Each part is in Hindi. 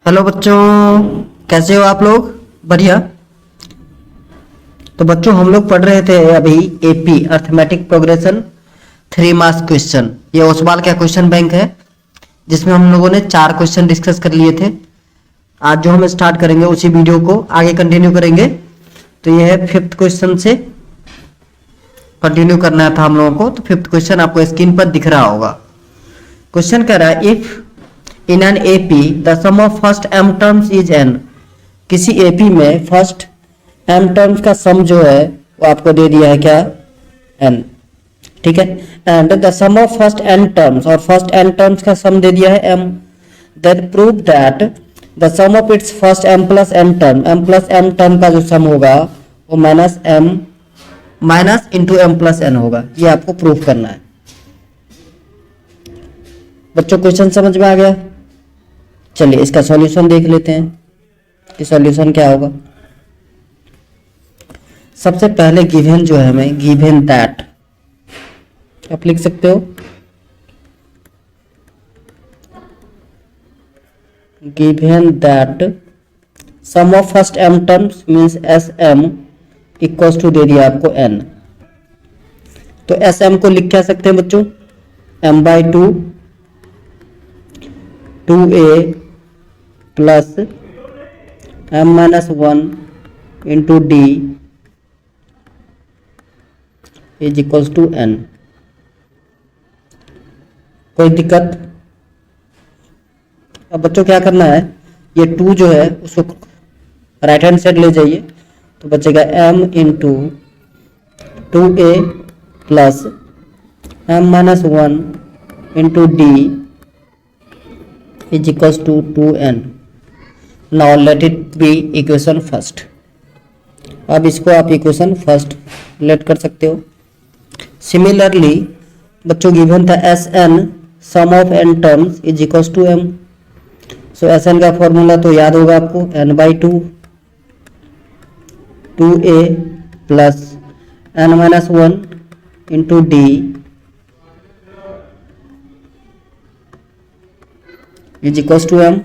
हेलो बच्चों, कैसे हो आप लोग? बढ़िया। तो बच्चों हम लोग पढ़ रहे थे अभी AP arithmetic progression 3 marks question. ये ओसवाल का क्वेश्चन बैंक है जिसमें हम लोगों ने 4 क्वेश्चन डिस्कस कर लिए थे। आज जो हम स्टार्ट करेंगे उसी वीडियो को आगे कंटिन्यू करेंगे। तो ये है 5th क्वेश्चन से कंटिन्यू करना था हम लोगों को। तो 5th क्वेश्चन आपको स्क्रीन पर दिख रहा होगा। क्वेश्चन कह रहा है if in an AP the sum of first M terms is N. किसी एपी में फर्स्ट एम टर्म्स का सम जो है वो आपको दे दिया है क्या? एन। ठीक है। And the sum of first N terms, और फर्स्ट एन टर्म्स का सम दे दिया है M. Then prove that the sum of its first M plus N term, M plus N term का जो सम होगा वो minus M minus into M plus N होगा। ये आपको प्रूव करना है। बच्चों क्वेश्चन समझ में आ गया? चलिए इसका सॉल्यूशन देख लेते हैं कि सॉल्यूशन क्या होगा। सबसे पहले गिवन जो है हमें गिवन दैट आप लिख सकते हो। Given that sum of first M terms means S m equals to दे दिया आपको एन। तो एस एम को लिख क्या सकते हैं बच्चों? M by two 2a plus M minus 1 into D is equals to N. कोई दिक्कत? अब बच्चों क्या करना है, ये 2 जो है उसको राइट हैंड साइड ले जाइए तो बचेगा m into 2a plus M minus 1 into D is equals to 2n. Now let it be equation first. अब इसको आप इक्वेशन फर्स्ट लेट कर सकते हो। सिमिलरली बच्चों गिवन था S N sum of N terms is equals to M. So S N का फॉर्मूला तो याद होगा आपको, N by two 2a plus N minus 1 into D is equals to M.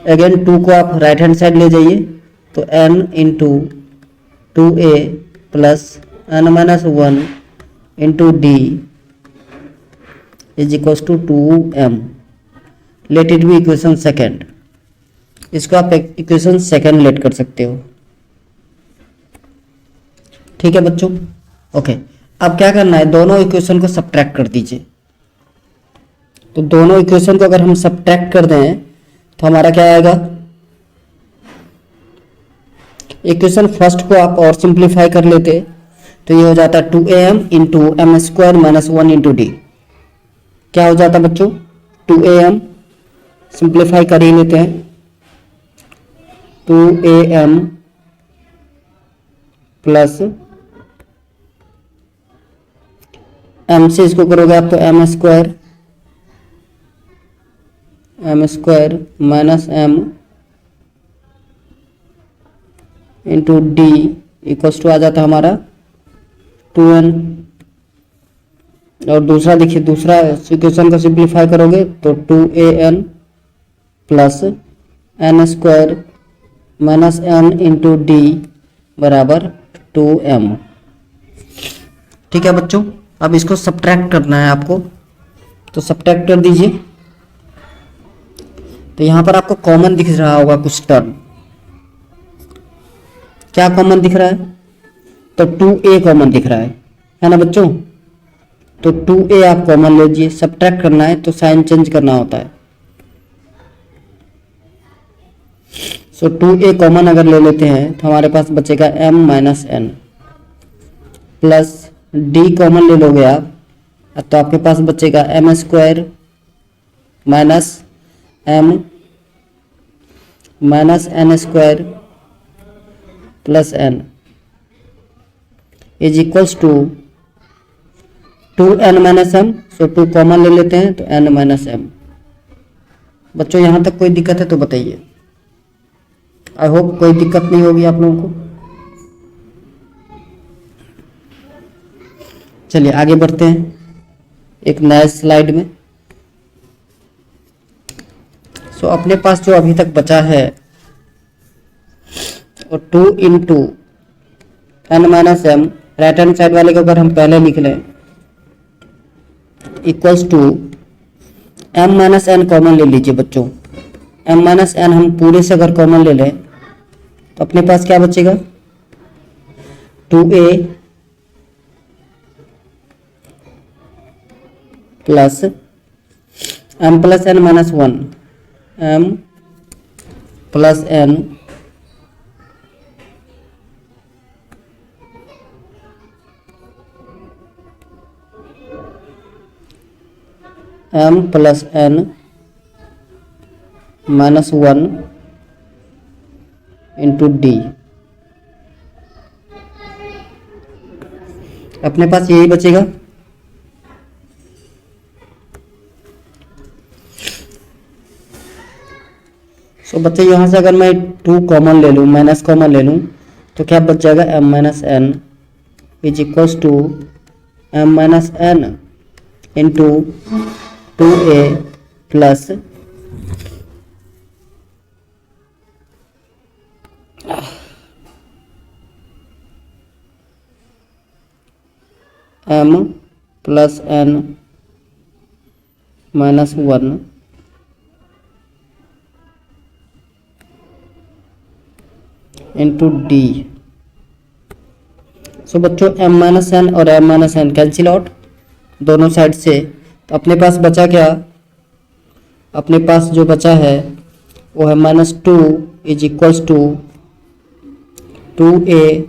Again 2 को आप राइट हैंड साइड ले जाइए तो n into 2a plus N minus 1 into D is equals to 2m। Let it be equation second. इसको आप इक्वेशन सेकेंड लेट कर सकते हो। ठीक है बच्चों, ओके। अब क्या करना है, दोनों इक्वेशन को सब्ट्रैक्ट कर दीजिए। तो दोनों इक्वेशन को अगर हम सब्ट्रैक्ट कर दें तो हमारा क्या आएगा? इक्वेशन फर्स्ट को आप और सिंप्लीफाई कर लेते तो ये हो जाता 2am into M square minus 1 into D. क्या हो जाता बच्चों? 2am सिंप्लीफाई कर ही लेते हैं। 2am प्लस m से इसको करोगे आप तो m square minus m into D equals to आ जाता हमारा 2n। और दूसरा देखिए, दूसरा इक्वेशन को सिंप्लीफाई करोगे तो 2an plus N square minus N into D बराबर 2m। ठीक है बच्चों, अब इसको सब्ट्रैक्ट करना है आपको, तो सब्ट्रैक्ट कर दीजिए। तो यहां पर आपको कॉमन दिख रहा होगा कुछ टर्म। क्या कॉमन दिख रहा है? तो 2a कॉमन दिख रहा है ना बच्चों? तो 2a आप कॉमन लीजिए। सब्ट्रैक्ट करना है तो साइन चेंज करना होता है। सो 2a कॉमन अगर ले लेते हैं तो हमारे पास बचेगा m minus N plus d common ले लोगे आप तो आपके पास बचेगा M square minus m minus N square plus N is equals to 2n minus M. So 2 common ले लेते हैं तो n माइनस एम। बच्चों यहां तक कोई दिक्कत है तो बताइए। आई होप कोई दिक्कत नहीं होगी आप लोगों को। चलिए आगे बढ़ते हैं एक नए स्लाइड में। सो अपने पास जो अभी तक बचा है और 2 into N minus M, right hand side वाले के ऊपर हम पहले लिख लें, equals to M minus N common ले लीजिए बच्चों। एम माइनस एन हम पूरे से अगर कॉमन ले लें तो अपने पास क्या बचेगा, 2a plus M plus N minus 1, M plus N M plus N minus 1 into D. अपने पास यही बचेगा। सो बच्चे यहाँ से अगर मैं 2 कॉमन ले लूँ, माइनस कॉमन ले लूँ, तो क्या बच जाएगा, m minus n is equals to M minus N into 2a plus M plus N minus 1 into D. So बच्चों एम माइनस एन और m minus n cancel out दोनों साइड से, तो अपने पास बचा क्या, अपने पास जो बचा है वो है -2 is equals to 2a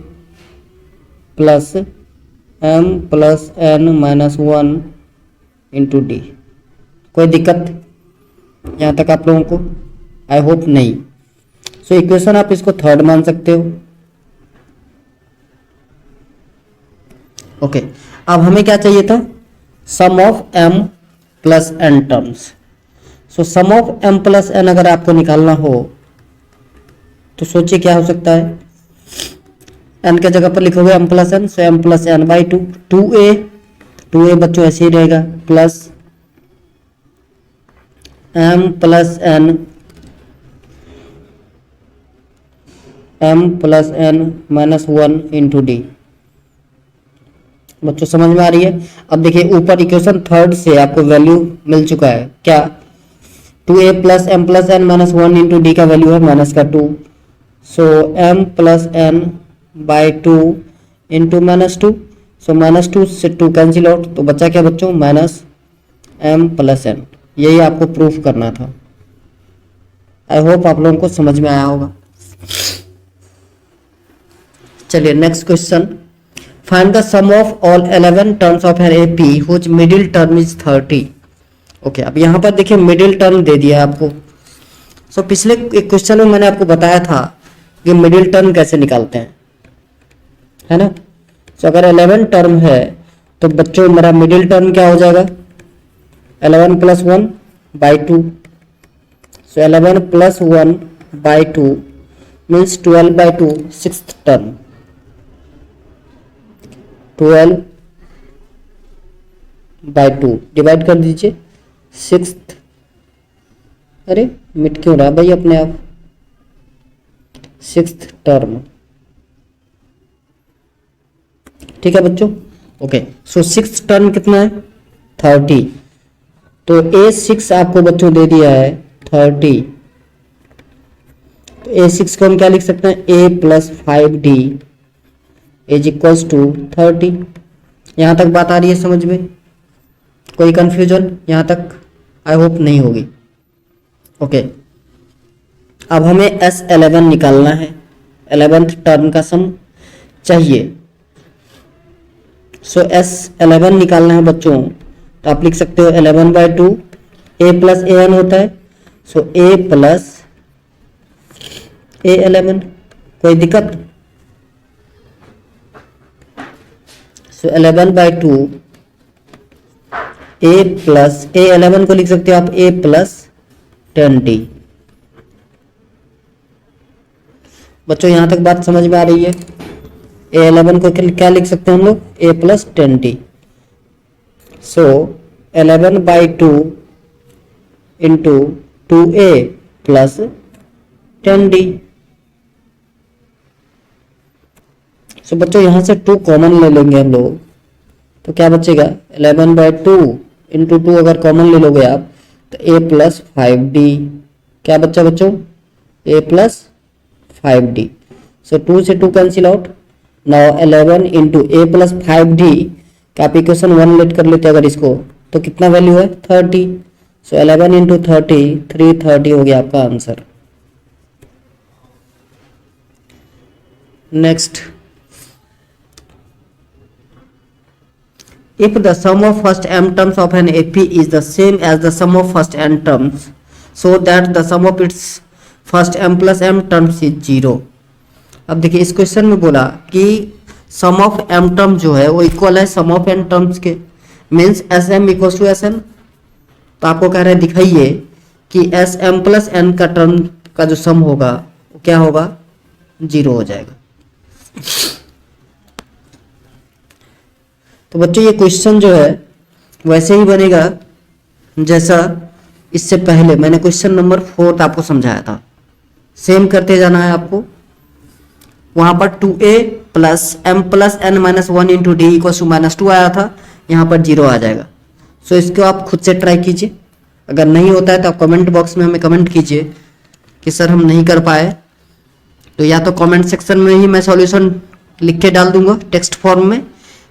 plus M plus N minus 1 into D. कोई दिक्कत यहाँ तक आप लोगों को, आई होप नहीं। सो इक्वेशन आप इसको थर्ड मान सकते हो। ओके, अब हमें क्या चाहिए था, sum of m plus n terms. So sum of m plus n अगर आपको निकालना हो तो सोचिए क्या हो सकता है, n के जगह पर लिखोगे m plus n, so m plus n by 2, 2a बच्चों ऐसे ही रहेगा, plus m plus n, m plus n minus 1 into D. बच्चों समझ में आ रही है। अब देखिए ऊपर इक्वेशन थर्ड से आपको वैल्यू मिल चुका है, क्या, 2a plus M plus N minus 1 into D का वैल्यू है माइनस का 2, so m plus N by 2 into minus 2, so minus 2 से 2 कैंसिल आउट, तो बचा क्या बच्चों, माइनस m प्लस एन। यही आपको प्रूफ करना था। आई होप आप लोगों को समझ में आया होगा। चलिए next question, find the sum of all 11 terms of an AP which middle term is 30। Okay, अब यहाँ पर देखिए मिडिल टर्म दे दिया है आपको। सो पिछले एक क्वेश्चन में मैंने आपको बताया था कि मिडिल टर्म कैसे निकालते हैं, है ना। सो अगर 11 टर्म है तो बच्चों मेरा मिडिल टर्म क्या हो जाएगा, 11 plus 1 by 2, so 11 plus 1 by 2 means 12 by 2, sixth term, 12 by 2 divide कर दीजिए, सिक्स्थ, अरे मिट क्यों रहा भाई अपने आप, सिक्स्थ टर्म। ठीक है बच्चों, ओके। सो सिक्स्थ टर्म कितना है, 30, तो A6 आपको बच्चों दे दिया है 30, तो A6 को हम क्या लिख सकते हैं, A plus 5D is equals to 30। यहाँ तक बात आ रही है समझ में, कोई कंफ्यूजन यहाँ तक, आई होप नहीं होगी। ओके, अब हमें S11 निकालना है, 11th टर्म का सम चाहिए। सो S11 निकालना है बच्चों, तो आप लिख सकते हो 11 बाई 2, A प्लस AN होता है, सो A प्लस A11, कोई दिक्कत। सो 11 बाई 2 A प्लस A11 को लिख सकते हो आप A प्लस 10D। बच्चों यहां तक बात समझ में आ रही है। A11 को क्या लिख सकते हैं हम लोग, A plus 10D। So 11 by 2 into 2A plus 10d। सो बच्चों यहाँ से 2 कॉमन ले लेंगे हम लोग, तो क्या बचेगा 11/2 इंटू 2 अगर कॉमन ले लोगे आप तो a प्लस 5d। क्या बच्चा बच्चों a प्लस 5d। सो 2 से 2 cancel out. Now 11 into a plus 5d का आप इक्वेशन 1 लेट कर लेते अगर इसको, तो कितना वैल्यू है 30। सो 11 इंटू 30 330 हो गया आपका answer. Next, if the sum of first m terms of an AP is the same as the sum of first n terms, so that the sum of its first m plus m terms is 0। अब देखिए इस क्वेश्चन में बोला कि सम ऑफ m टर्म जो है वो इक्वल है सम ऑफ n टर्म्स के, means S M equal to S N. तो आपको कह रहे हैं दिखाइए कि एस एम प्लस एन का टर्म का जो सम होगा वो क्या होगा 0 हो जाएगा। तो बच्चों ये क्वेश्चन जो है वैसे ही बनेगा जैसा इससे पहले मैंने क्वेश्चन नंबर 4 आपको समझाया था, सेम करते जाना है आपको। वहां पर 2a plus m plus n minus 1 into D equal to -2 आया था, यहाँ पर 0 आ जाएगा। सो इसको आप खुद से ट्राई कीजिए, अगर नहीं होता है तो आप कमेंट बॉक्स में हमें कमेंट कीजिए कि सर हम नहीं कर पाए, तो या तो कमेंट सेक्शन में ही मैं सॉल्यूशन लिख के डाल दूंगा टेक्स्ट फॉर्म में,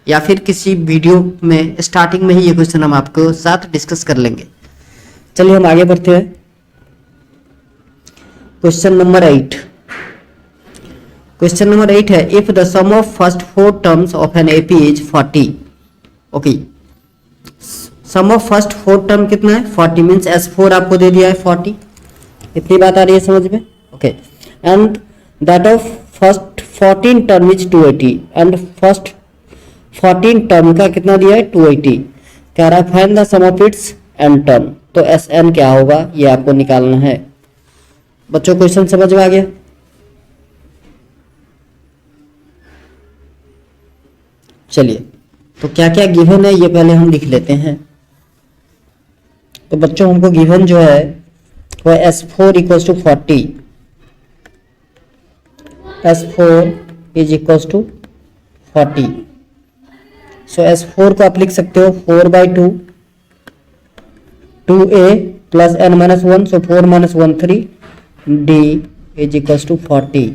या फिर किसी वीडियो में स्टार्टिंग में ही ये क्वेश्चन हम आपको साथ डिस्कस कर लेंगे। चलिए हम आगे बढ़ते हैं। Question number 8। क्वेश्चन नंबर 8 है if the sum of first 4 terms of an AP is 40। Okay, sum of first 4 term कितना है 40, मीन्स S4 आपको दे दिया है 40। इतनी बात आ रही है समझ में। Okay, and that of first 14 term is 280 and first 14 term का कितना दिया है 280। कह रहा है find the sum of its N term, तो एस एन क्या होगा ये आपको निकालना है। बच्चों क्वेश्चन समझ में आ गया। चलिए, तो क्या क्या गिवन है ये पहले हम लिख लेते हैं। तो बच्चों हमको गिवन जो है वो S4 equals to 40, S4 is equals to 40। So S4 को आप लिख सकते हो 4/2 2a plus n minus 1, so 4 minus 1 3 d is equals to 40।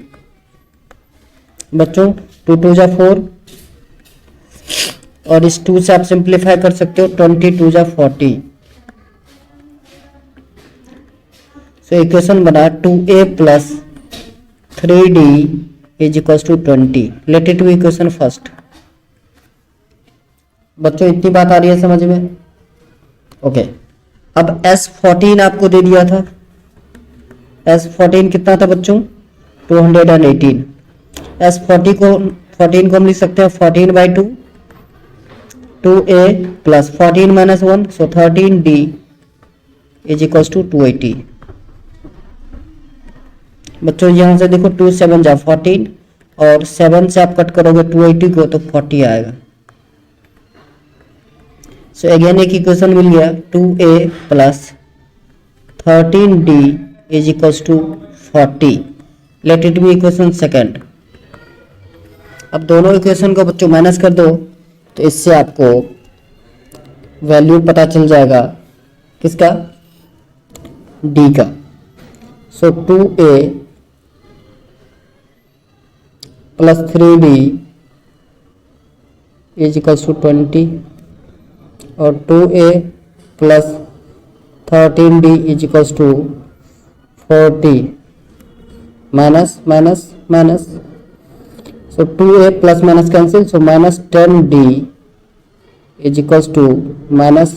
बच्चों 2 2 जा 4 और इस 2 से आप सिंप्लीफाई कर सकते हो 20 2 जा 40। सो इक्वेशन बना 2a plus 3d is equals to 20। Let it be equation first. बच्चों इतनी बात आ रही है समझ में। ओके, अब S14 आपको दे दिया था। S14 कितना था बच्चों 218। S14 को हम लिख सकते हैं 14/2 2a plus 14 minus 1, so 13d is equals to 280। बच्चों यहां से देखो 2 7 जा 14 और 7 से आप कट करोगे 280 को तो 40 आएगा। सो अगेन एक इक्वेशन मिल गया 2a plus 13d is equals to 40। Let it be equation second. अब दोनों इक्वेशन को बच्चों माइनस कर दो तो इससे आपको वैल्यू पता चल जाएगा किसका d का। So 2a plus 3d is equals to 20 और 2a plus 13d is equals to 40 minus minus minus. So 2a plus minus cancel, so minus 10d is equals to minus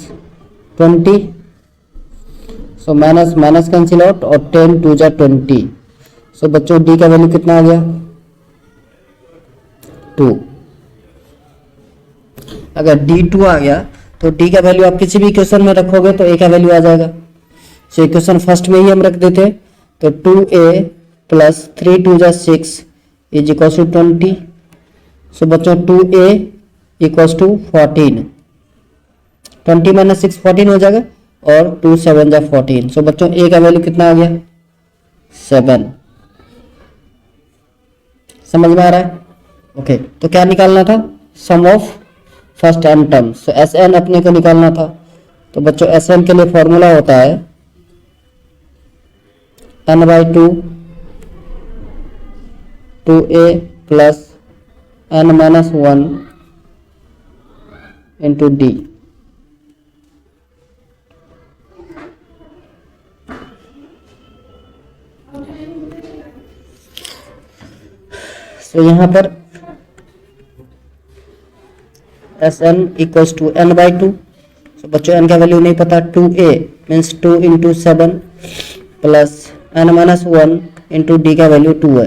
20। So minus minus cancel out और 10 2 जा 20। सो बच्चों d का वैल्यू कितना आ गया 2। अगर d 2 आ गया तो d का वैल्यू आप किसी भी इक्वेशन में रखोगे तो a का वैल्यू आ जाएगा। सो इक्वेशन फर्स्ट में ही हम रख देते हैं, तो 2a प्लस 3 2 जा 6 इज इक्वल टू 20। सो बच्चों 2a इक्वल्स टू 14, 20 माइनस 6 14 हो जाएगा और 2 7 जा 14। सो बच्चों a का वैल्यू कितना आ गया 7। समझ में आ रहा है? ओके, तो क्या निकालना था? Sum of first n term. So S n अपने को निकालना था। तो बच्चों एस एन के लिए फॉर्मूला होता है n/2 2a plus n-1 into D. तो यहां पर S N equals to n/2। तो बच्चों n का वैल्यू नहीं पता, 2a means 2 into 7 plus n-1 into D का वैल्यू 2 है।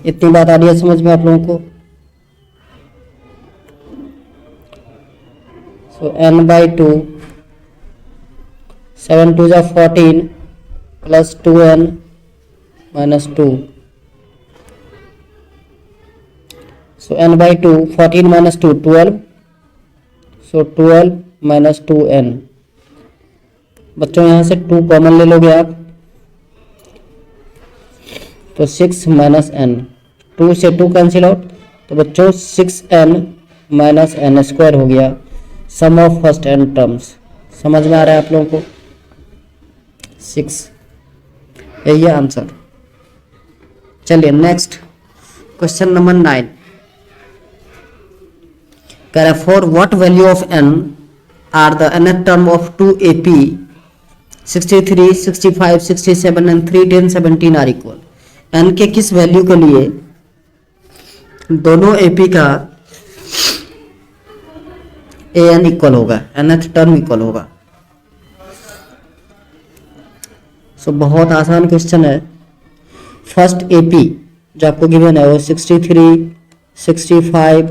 इतनी बात आ रही है समझ में आप लोगों को? सो n/2 7 2 14 plus 2n minus 2. So n/2 14 minus 2 12. So 12 minus 2n. बच्चों यहां से 2 कॉमन ले लोगे आप तो 6 माइनस n। 2 से 2 कैंसिल आउट, तो बच्चों 6n माइनस n स्क्वायर हो गया सम ऑफ फर्स्ट n टर्म्स। समझ में आ रहा है आप लोगों को? 6, यही है आंसर। चलिए नेक्स्ट क्वेश्चन नंबर 9 कह रहा है for what value of n are the nth term of 2ap 63 65 67 and 3 10 17 are equal. n के किस वैल्यू के लिए दोनों ap का an इक्वल होगा, nth टर्म इक्वल होगा। सो बहुत आसान क्वेश्चन है। फर्स्ट एपी जो आपको गिवन है वो 63 65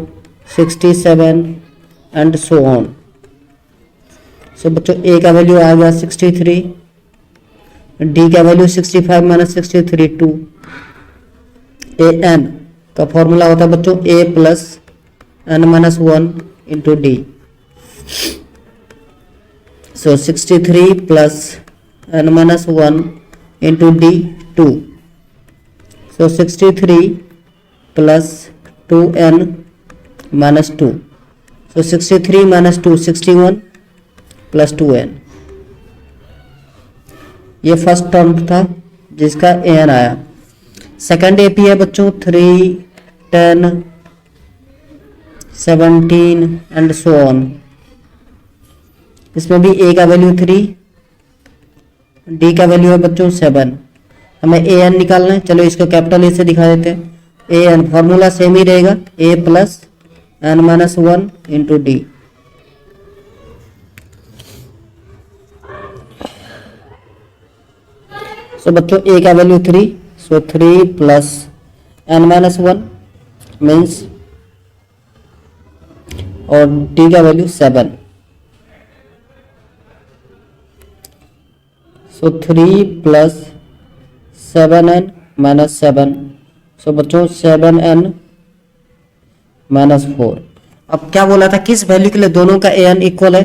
67 एंड सो ऑन। सो बच्चों ए का वैल्यू आ गया 63, डी का वैल्यू 65 माइनस 63 2। ए एन का फॉर्मूला होता है बच्चों ए प्लस n-1 इंटू डी। सो 63 plus n-1 into D 2। So 63 plus 2n minus 2. So 63 minus 2 61 plus 2n। ये फर्स्ट टर्म था जिसका an आया। सेकंड एपी है बच्चों 3 10 17 एंड सो ऑन। इसमें भी a का वैल्यू 3, d का वैल्यू है बच्चों 7। हमें ए एन निकालना है। चलो इसको कैपिटल ए से दिखा देते हैं। ए एन फॉर्मूला सेम ही रहेगा, ए plus n-1 into D. So बच्चों ए का वैल्यू 3, सो 3 प्लस n-1 मीन्स और डी का वैल्यू 7। सो 3 प्लस 7n माइनस 7। सो बच्चों 7n माइनस 4। अब क्या बोला था, किस वैल्यू के लिए दोनों का an इक्वल है?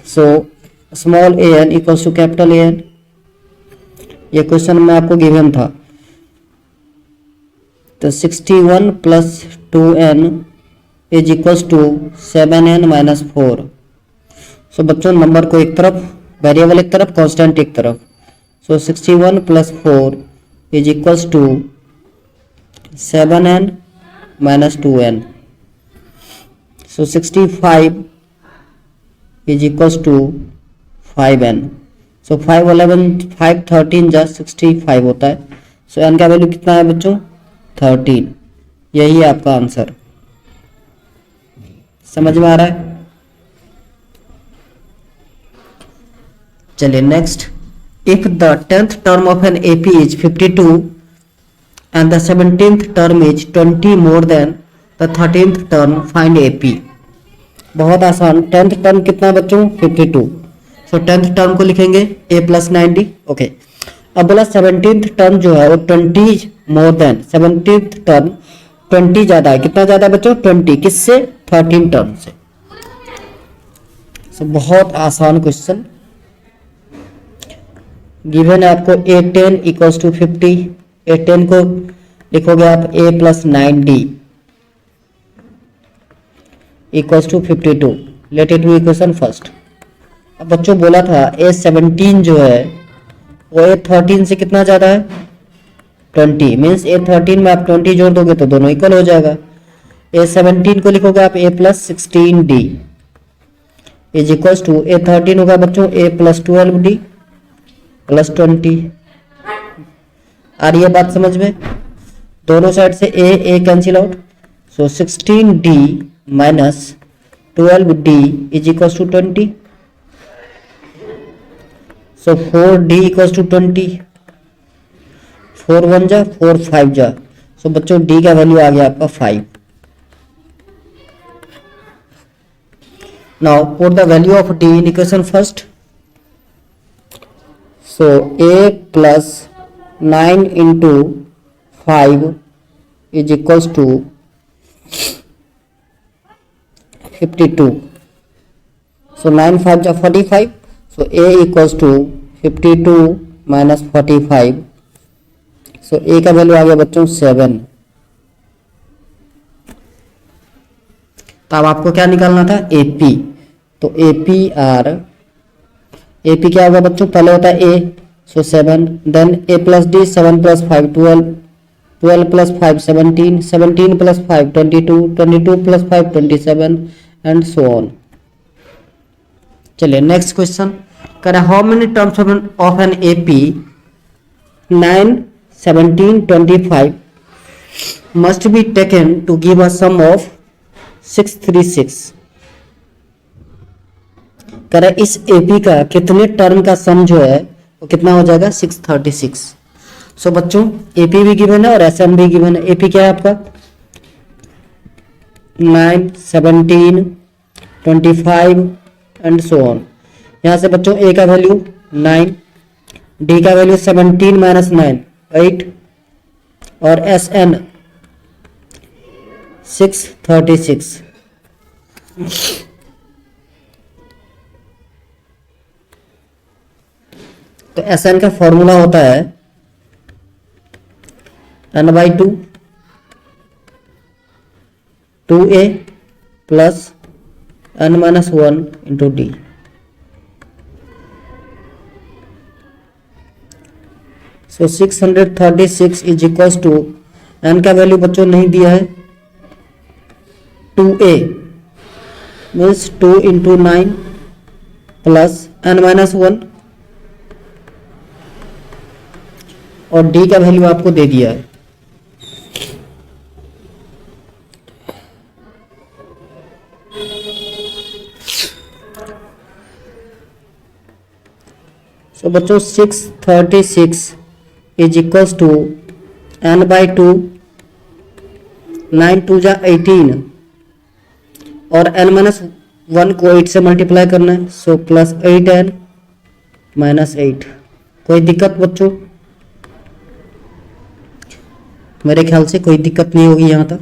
So small an equals to capital an। ये क्वेश्चन में आपको गिवन था। तो 61 plus 2n is equals to 7n minus 4। So बच्चों नंबर को एक तरफ, वेरिएबल एक तरफ, कांस्टेंट एक तरफ। So 61 plus 4 is equals to 7n minus 2n. So 65 is equals to 5n. So 5 11 5 13 जा 65 होता है। So n का वैल्यू कितना है बच्चों? 13। यही है आपका आंसर। समझ में आ रहा है? चलिए next. If the 10th term of an AP is 52 and the 17th term is 20 more than the 13th term, find AP। बहुत आसान। 10th टर्म कितना है बच्चों? 52। सो 10th टर्म को लिखेंगे a प्लस 90। ओके, अब बोला 17th टर्म जो है वो 20 मोर देन। 17th टर्म 20 ज्यादा है। कितना ज्यादा है बच्चों? 20। किससे? 13 टर्म से। सो बहुत आसान क्वेश्चन। गिवन है आपको A10 इक्वल्स टू 50। A10 को लिखोगे आप A plus 9D equals to 52। Let it be equation first. अब बच्चों बोला था A17 जो है वो A13 से कितना ज़्यादा है 20, मीन्स A13 में आप 20 जोड़ दोगे तो दोनों इक्वल हो जाएगा। A17 को लिखोगे आप A plus 16D is equals to A13 होगा बच्चों A प्लस 12D प्लस 20। आ रही है बात समझ में? दोनों साइड से A cancel out, so 16D minus 12D is equals to 20। So 4D equals to 20। 4 1 जा 4 5 जा, सो बच्चों D का वैल्यू आ गया आपका 5। Now put the value of D in equation first. So A plus 9 into 5 is equals to 52. So 9 5 is 45. So A equals to 52 minus 45. So A का वैल्यू आ गया बच्चों 7। तो अब आपको क्या निकालना था AP। तो AP क्या होगा बच्चों? पहले होता है A, so 7, then A plus D 7 plus 5 12, 12 plus 5 17, 17 plus 5 22, 22 plus 5 27 and so on. चलिए नेक्स्ट क्वेश्चन करें। How many terms of an AP 9 17 25 must be taken to give a sum of 636। करें इस AP का कितने टर्म का सम जो है वो कितना हो जाएगा 636। सो बच्चों AP भी गिवन है और SM भी गिवन है। AP क्या है आपका 9 17 25 एंड सो ऑन। यहां से बच्चों A का वैल्यू 9, D का वैल्यू 17 माइनस 9 8 और SN 636। तो SN का फॉर्मूला होता है n/2 2A plus n-1 into D। So 636 is equals to n का वैल्यू बच्चों नहीं दिया है 2A means 2 into 9 plus n-1 और D का वैल्यू आपको दे दिया है। सो बच्चों 636 इज इक्वल्स टू n/2 9 2 जा 18 और n-1 को 8 से मल्टीप्लाई करना है, सो प्लस 8n माइनस 8। कोई दिक्कत बच्चों? मेरे ख्याल से कोई दिक्कत नहीं होगी यहाँ तक।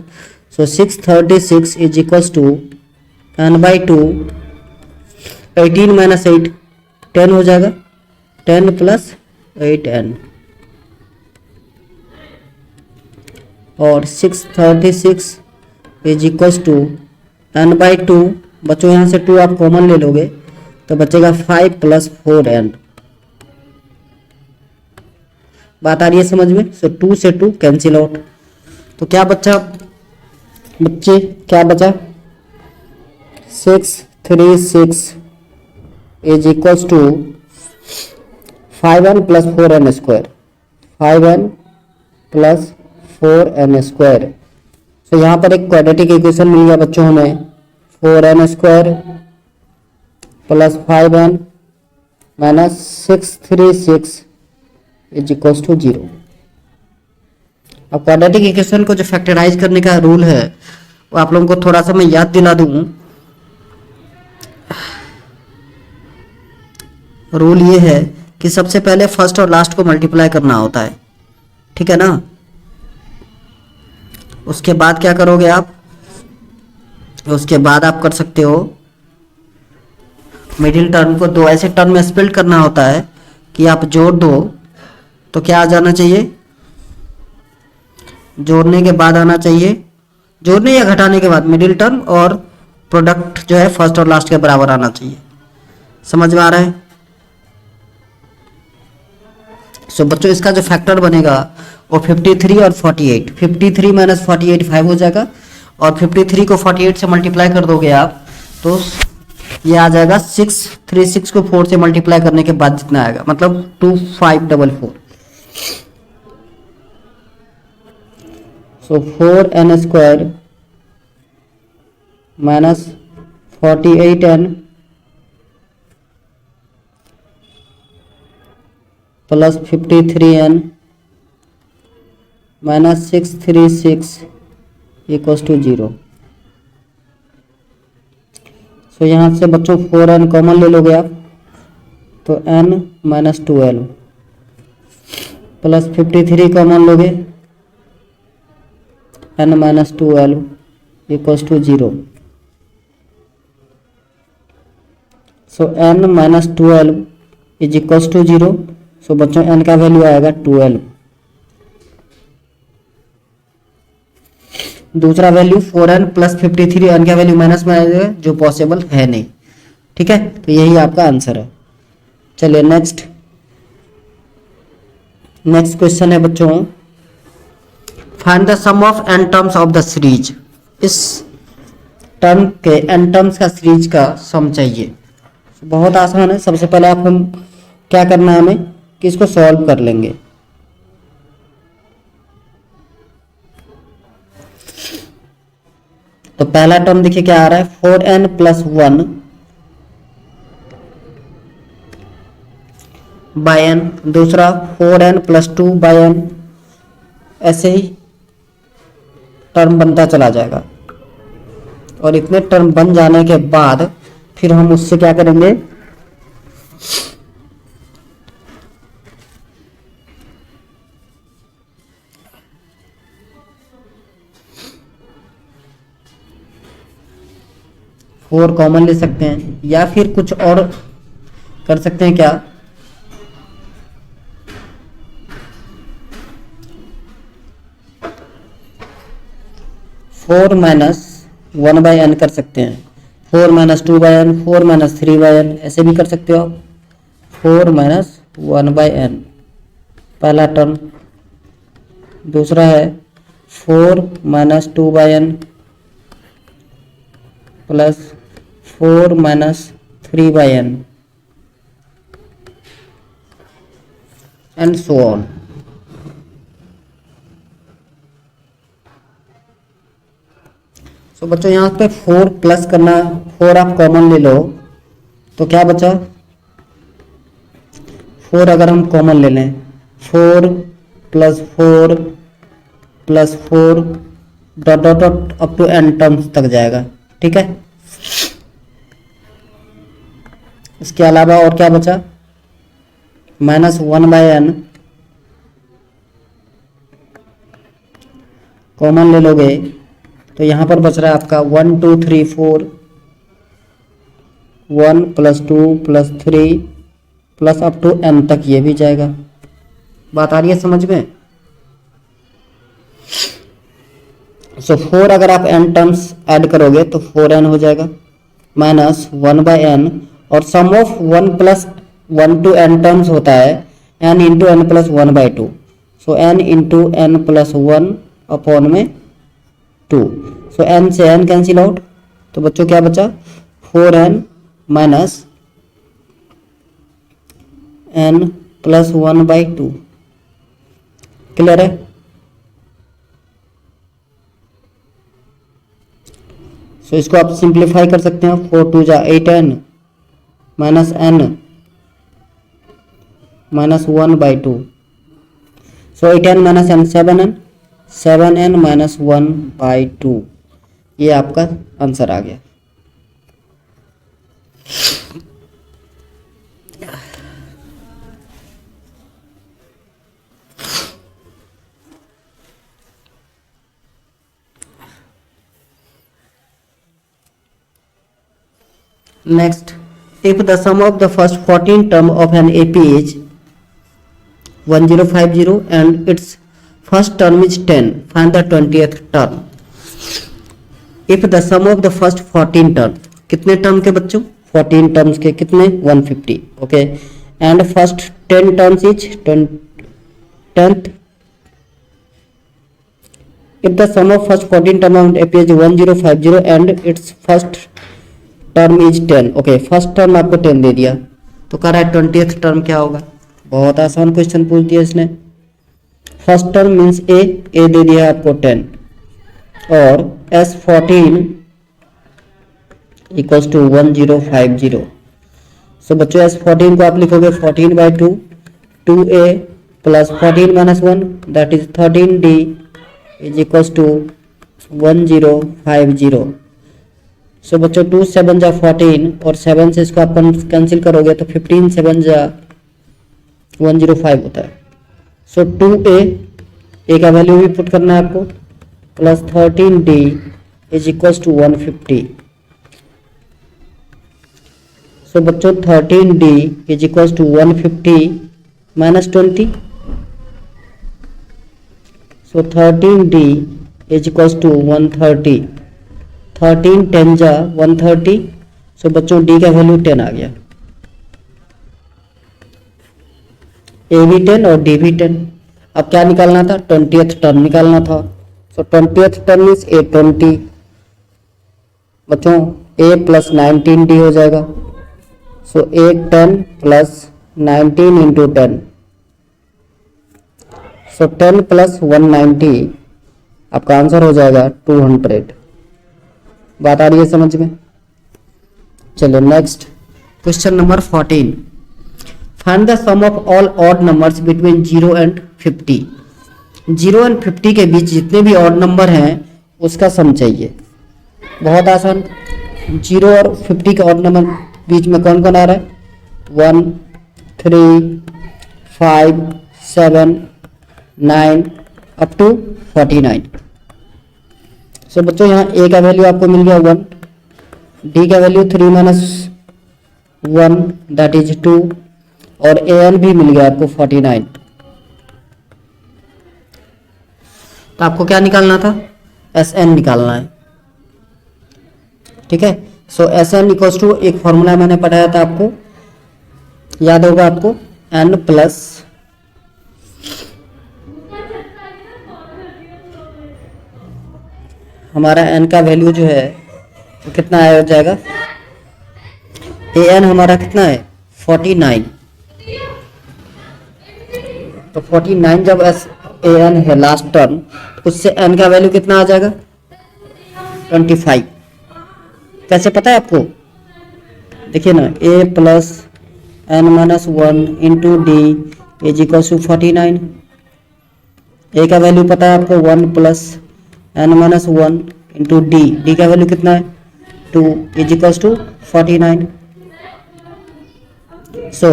So 636 is equals to n/2 18 minus 8 10 हो जाएगा, 10 प्लस 8n और 636 इज इक्वल्स टू n/2 बच्चों यहाँ से 2 आप कॉमन ले लोगे तो बचेगा 5 प्लस 4n। बात आ रही है समझ में? सो 2 से 2 कैंसिल आउट, तो क्या बच्चा बच्चे क्या बचा 636 is equals to 5n plus 4n square 5n plus 4n square. तो यहाँ पर एक क्वाड्रेटिक इक्वेशन मिल गया बच्चों हमें 4n square plus 5n minus 636 is equals to 0। अब क्वाड्रेटिक इक्वेशन को जो फैक्टराइज करने का रूल है वो आप लोगों को थोड़ा सा मैं याद दिला दूं। रूल ये है कि सबसे पहले फर्स्ट और लास्ट को मल्टीप्लाई करना होता है, ठीक है ना। उसके बाद क्या करोगे आप? उसके बाद आप कर सकते हो मिडिल टर्म को दो ऐसे टर्म में स्प्लिट करना होता है कि आप जोड़ दो तो क्या आ जाना चाहिए, जोड़ने के बाद आना चाहिए, जोड़ने या घटाने के बाद मिडिल टर्म, और प्रोडक्ट जो है फर्स्ट और लास्ट के बराबर आना चाहिए। समझ में आ रहा है? सो बच्चों इसका जो फैक्टर बनेगा वो 53 और 48, 53 माइनस 48 5 हो जाएगा, और 53 को 48 से मल्टीप्लाई कर दोगे आप तो ये आ जाएगा 636 को 4 से मल्टीप्लाई करने के बाद जितना आएगा, मतलब 2544। So 4n square minus 48n plus 53n minus 636 equals to 0। सो यहाँ से बच्चों 4n कॉमन ले लोगे आप तो n माइनस 12 प्लस 53 कॉमन लोगे n minus 12 equals to 0। So n minus 12 is equals to 0। So बच्चों n का वैल्यू आएगा 12। दूसरा वैल्यू 4n प्लस 53, n का वैल्यू माइनस में आएगा जो पॉसिबल है नहीं। ठीक है, तो यही आपका आंसर है। चलिए नेक्स्ट क्वेश्चन है बच्चों, find the sum of n terms of the series. इस टर्म के n टर्म्स का सीरीज का सम चाहिए। बहुत आसान है। सबसे पहले आप हम क्या करना है, हमें कि इसको सॉल्व कर लेंगे। तो पहला टर्म देखिए क्या आ रहा है, 4n प्लस 1 बाय n, दूसरा 4n प्लस 2 बाय n, ऐसे ही टर्म बनता चला जाएगा। और इतने टर्म बन जाने के बाद फिर हम उससे क्या करेंगे, फोर कॉमन ले सकते हैं या फिर कुछ और कर सकते हैं। क्या, फोर माइनस 1 बाय n कर सकते हैं, 4 minus 2 by n, 4 minus 3 by n, ऐसे भी कर सकते हो आप। 4 माइनस 1 बाय n पहला टर्म, दूसरा है 4 minus 2 by n plus 4 minus 3 by n and so on. तो बच्चों यहाँ पे 4 प्लस करना, 4 आप कॉमन ले लो तो क्या बचा, 4 अगर हम कॉमन ले लें, 4 plus 4 plus 4 dot dot dot up to n terms तक जाएगा। ठीक है, इसके अलावा और क्या बचा, माइनस 1 बाय n कॉमन ले लोगे तो यहां पर बच रहा है आपका 1 2 3 4, 1 plus 2 plus 3 plus up to n तक ये भी जाएगा। बात आ रही है समझ में? सो 4 अगर आप n टर्म्स ऐड करोगे तो 4n हो जाएगा माइनस 1 बाय n, और sum of 1 plus 1 two n terms होता है n into n plus 1 by 2। So n into n plus 1 upon में 2। सो n से n कैंसिल आउट, तो बच्चों क्या बचा, 4n minus n plus 1 by 2। Clear है? सो इसको आप सिंप्लीफाई कर सकते हैं, 4 2 जा 8n minus n minus 1 by 2। So 8n minus n 7n, 7n minus 1 by 2, ये आपका आंसर आ गया। Next, if the sum of the first 14 term of an AP is 1050 and its first term is 10. Find the 20th term. If the sum of the first 14 term, कितने टर्म के बच्चों? 14 टर्म्स के कितने? 150. Okay, and first 10 terms is 10th. If the sum of first 14 term of AP is 1050 and its first term is 10. Okay, first term आपको 10 दे दिया, तो कह रहा है 20th टर्म क्या होगा? बहुत आसान क्वेश्चन पूछ दिया इसने. फर्स्ट टर्म मीन्स ए दे दिया आपको 10 और S14 इक्वल्स टू 1050. सो बच्चों S14 को आप लिखोगे 14/2 2a plus 14 - 1 that is 13d is equals to 1050. So बच्चों 2 7 जा 14 और 7 से इसको आप कैंसिल करोगे तो 15 7 जा 105 होता है. सो 2a का वैल्यू भी पुट करना है आपको plus 13d is equals to 150. So बच्चों 13d is equals to 150 minus 20. So 13d is equals to 130. 13 10 जा 130. सो बच्चों d का वैल्यू 10 आ गया. ए भी 10 और डी भी 10. अब क्या निकालना था? 20th टर्म निकालना था. सो 20th टर्म इज A20. बच्चों a प्लस 19d हो जाएगा. सो A 10 plus 19 into 10. So 10 plus 190 आपका आंसर हो जाएगा 200. बात आ रही है समझ में? चलो next question number 14. Find the sum of all odd numbers between 0 and 50. 0 and 50 के बीच जितने भी ऑड नंबर हैं उसका सम चाहिए. बहुत आसान. 0 और 50 के ऑड नंबर बीच में कौन कौन आ रहा है? 1 3 5 7 9 अप टू 49. सो बच्चों यहाँ ए का वैल्यू आपको मिल गया 1, डी का वैल्यू 3 - 1 दैट इज 2 और ए एन भी मिल गया आपको 49. तो आपको क्या निकालना था? एस एन निकालना है. ठीक है. सो एस एन इक्वल्स टू एक फॉर्मूला मैंने पढ़ाया था आपको, याद होगा आपको, एन प्लस हमारा एन का वैल्यू जो है तो कितना आ जाएगा? ए एन हमारा कितना है? 49. तो 49 जब एस ए एन है लास्ट टर्म, उससे एन का वैल्यू कितना आ जाएगा? 25. कैसे पता है आपको? देखिए ना, a plus N minus 1 into D is equal to 49. A का वैल्यू पता है आपको 1 plus N minus 1 into D का वैल्यू कितना है? 2 is equal to 49. So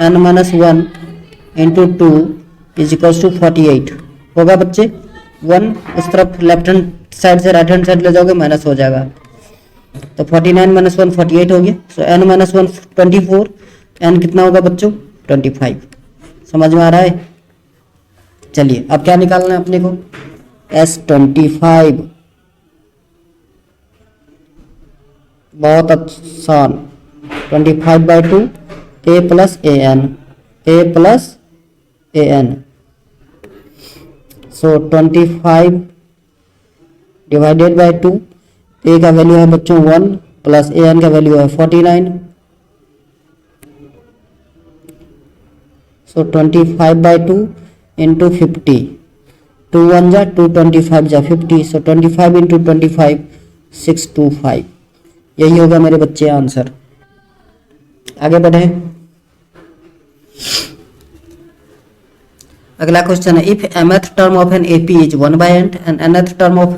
n minus 1 into 2 is equal to 48 होगा बच्चे. 1 उस तरफ लेफ्ट हैंड साइड से राइट हैंड साइड ले जाओगे माइनस हो जाएगा, तो 49 - 1 48 हो गया. सो n - 1 24. n कितना होगा बच्चों? 25. समझ में आ रहा है? चलिए अब क्या निकालना है अपने को? S25. बहुत आसान. 25/2 a plus a n. So 25 divided by 2. ए का वैल्यू है बच्चों 1 प्लस ए एन का वैल्यू है 49. सो 25/2 इंटू 50. 2 1 जा 2 25 जा 50. सो 25 इंटू 25 625. यही होगा मेरे बच्चे आंसर. आगे बढ़े. अगला क्वेश्चन है, if mth term of an AP is 1/n and nth term of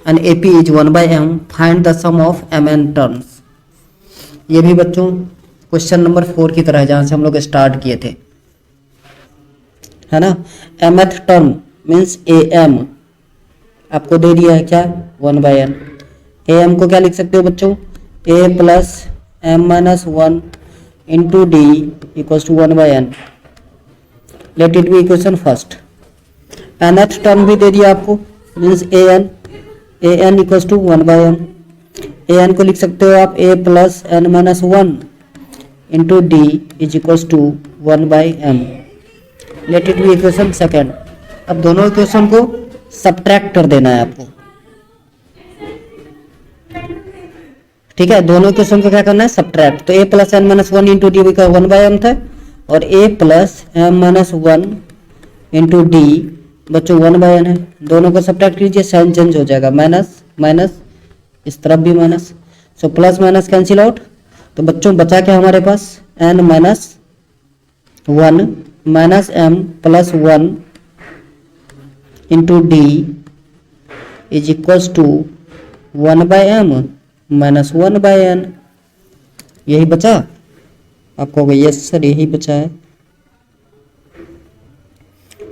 an AP is 1/m, find the sum of mn terms. ये भी बच्चों क्वेश्चन नंबर 4 की तरह है जहां से हम लोग स्टार्ट किए थे, है ना. mth टर्म मीन्स am आपको दे दिया है क्या? 1/n. am को क्या लिख सकते हो बच्चों? a plus m - 1 into D equals to 1/n. Let it be equation first. nth term भी दे दिया आपको, means an equals to 1/m। an को लिख सकते हो आप a plus n minus 1 into D is equals to 1/m। Let it be equation second. अब दोनों इक्वेशन को सब्ट्रैक्ट कर देना है आपको, ठीक है। दोनों इक्वेशन को क्या करना है, सब्ट्रैक्ट। तो a plus n minus 1 into D का 1/m था, और a plus m minus 1 into D बच्चों 1/n है। दोनों को सब्ट्रैक्ट कीजिए, साइन चेंज हो जाएगा, माइनस माइनस, इस तरफ भी minus, so plus minus cancel out. तो बच्चों बचा क्या हमारे पास, n minus 1 minus m plus 1 into D is equals to 1/m minus 1/n। यही बचा आपको, यस सर यही बचा है।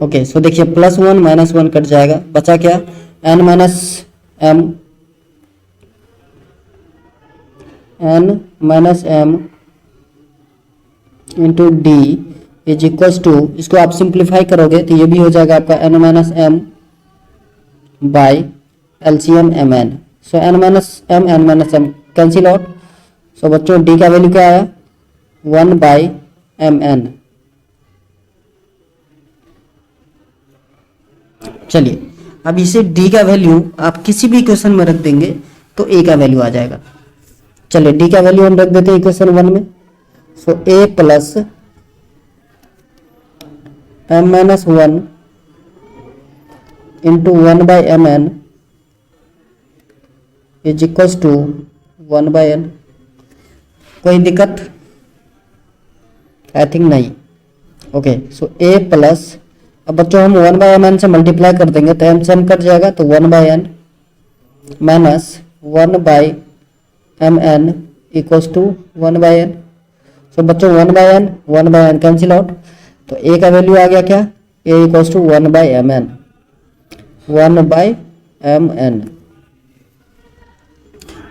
ओके, सो देखिए प्लस 1 माइनस 1 कट जाएगा, बचा क्या, n minus m, n minus m into D is equals to, इसको आप सिंप्लीफाई करोगे तो ये भी हो जाएगा आपका n minus m by LCM mn। So n minus m cancel out. So बच्चों d का वैल्यू क्या आया, 1/mn। चलिए अब इसे d का वैल्यू आप किसी भी इक्वेशन में रख देंगे तो a का वैल्यू आ जाएगा। चलिए d का वैल्यू हम रख देते हैं इक्वेशन 1 में। So a plus m minus 1 into 1/mn is equals to 1/n। कोई दिक्कत, आई थिंक नहीं। ओके, सो a प्लस, अब बच्चों हम 1/mn से मल्टीप्लाई कर देंगे तो m से m कट जाएगा, तो 1/n minus 1/mn equals to 1/n। सो बच्चों 1/n कैंसिल आउट, तो a का वैल्यू आ गया क्या, a equals to 1/mn, 1/mn।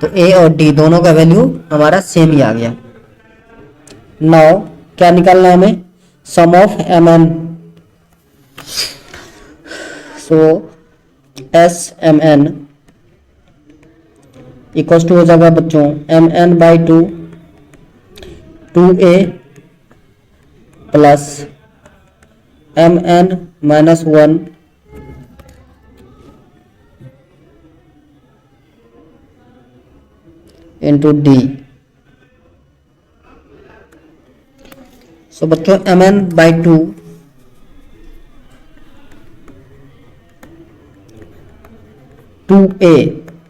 तो a और d दोनों का वैल्यू हमारा सेम ही आ गया। नाउ क्या निकालना है हमें, sum of mn। So SMN equals to हो जाएगा बच्चों mn by 2, 2a plus mn minus 1 into D. So बच्चों mn by 2 2a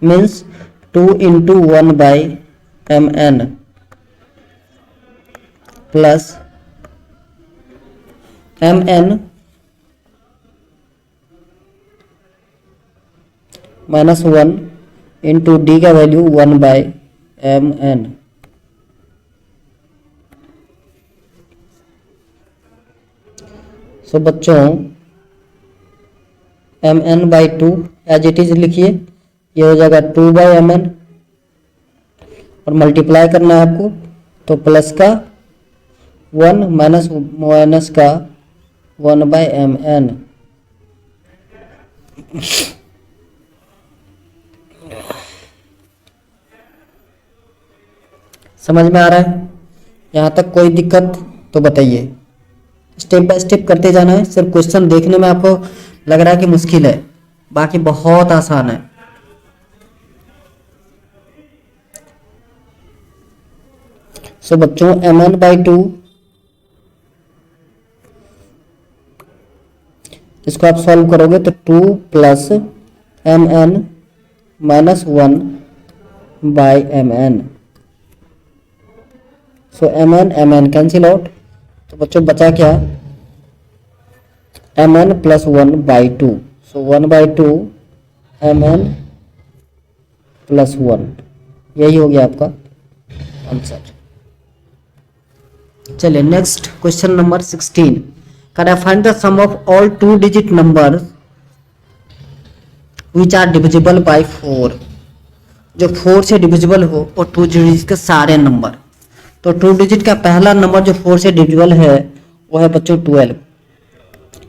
means 2 into 1/mn plus mn minus 1 into D का वैल्यू 1/mn। सो बच्चों mn by 2 as it is लिखिए, ये हो जाएगा 2/mn, और मल्टीप्लाई करना है आपको, तो प्लस का 1 माइनस माइनस का 1/mn। समझ में आ रहा है, यहाँ तक कोई दिक्कत तो बताइए। स्टेप बाय स्टेप करते जाना है, सिर्फ क्वेश्चन देखने में आपको लग रहा है कि मुश्किल है, बाकी बहुत आसान है। सो बच्चों mn बाई 2, इसको आप सॉल्व करोगे तो 2 plus mn minus 1 by mn। So mn cancel out, तो बच्चों बचा क्या, mn plus 1 by 2। So 1/2 mn plus 1, यही हो गया आपका आंसर। चलिए next question number 16। Can I find the sum of all 2 digit number which are divisible by 4। जो 4 से डिविजिबल हो और 2 डिजिट के सारे नंबर। तो 2 डिजिट का पहला नंबर जो 4 से डिविजिबल है वो है बच्चों 12।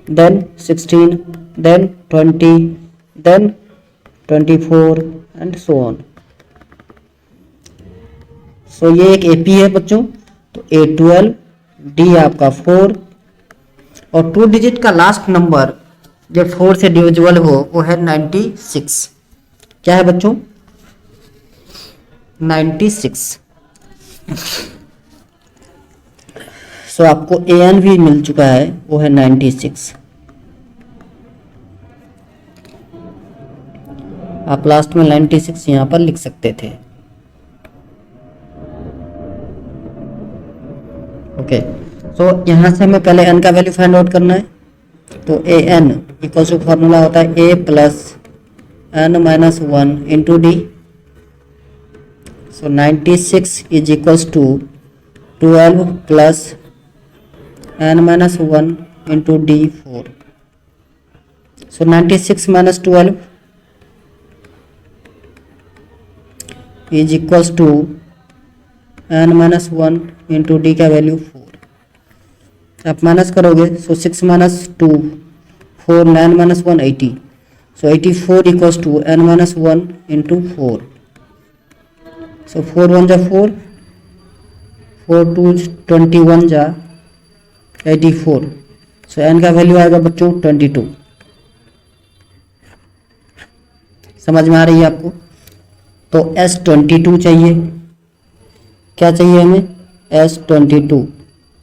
then 16, then 20, then 24 and so on. सो ये एक एपी है बच्चों, तो A12, डी आपका 4 और 2 डिजिट का लास्ट नंबर जो 4 से डिविजिबल हो वो है 96। क्या है बच्चों? 96। सो आपको AN भी मिल चुका है, वो है 96। आप लास्ट में 96 यहां पर लिख सकते थे। ओके, सो यहां से हमें पहले n का वैल्यू फाइंड आउट करना है, तो AN इक्वल टू फॉर्मूला होता है A plus n minus 1 into D. So 96 is equals to 12 plus n minus 1 into D 4। So 96 minus 12 is equals to n minus 1 into D का वैल्यू 4। आप माइनस करोगे, so 6 minus 2 4, 9 minus 1 80। So 84 equals to n minus 1 into 4। So 4 1 जा 4, 4 2 21 जा 84। सो n का वैल्यू आएगा बच्चों 22। समझ में आ रही है आपको? तो S22 चाहिए। क्या चाहिए हमें? S22।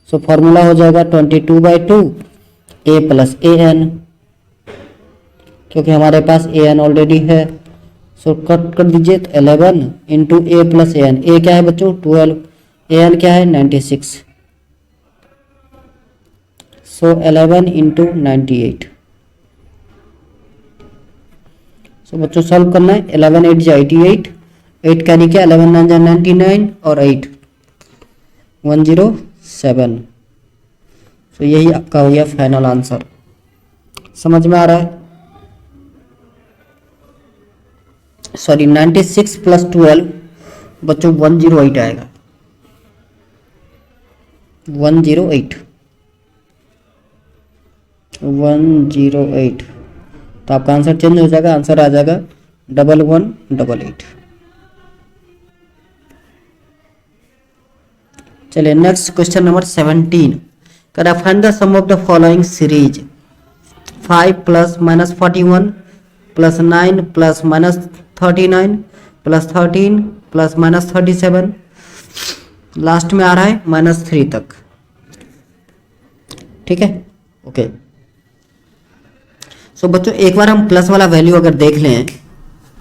सो फॉर्मूला हो जाएगा 22/2 A प्लस AN, क्योंकि हमारे पास AN ऑलरेडी है। सो कट कर दीजिए, तो 11 into A plus AN। A क्या है बच्चों? 12। AN क्या है? 96। सो 11 इंटू 98। सो बच्चों सॉल्व करना है। 11 8 जा 88, 8 कैरी किया, 11 9 जा 99 और 8 107। सो यही आपका हो गया फाइनल आंसर। समझ में आ रहा है? सॉरी, 96 प्लस 12 बच्चों 108 आएगा। 108 तो आपका आंसर चेंज हो जाएगा, आंसर आ जाएगा 1188। चलिए नेक्स्ट क्वेश्चन नंबर 17। कर find the sum of the following series 5 plus minus 41 plus 9 plus minus 39 plus 13 plus minus 37, last में आ रहा है -3 तक। ठीक है, ओके। सो बच्चों एक बार हम प्लस वाला वैल्यू अगर देख लें,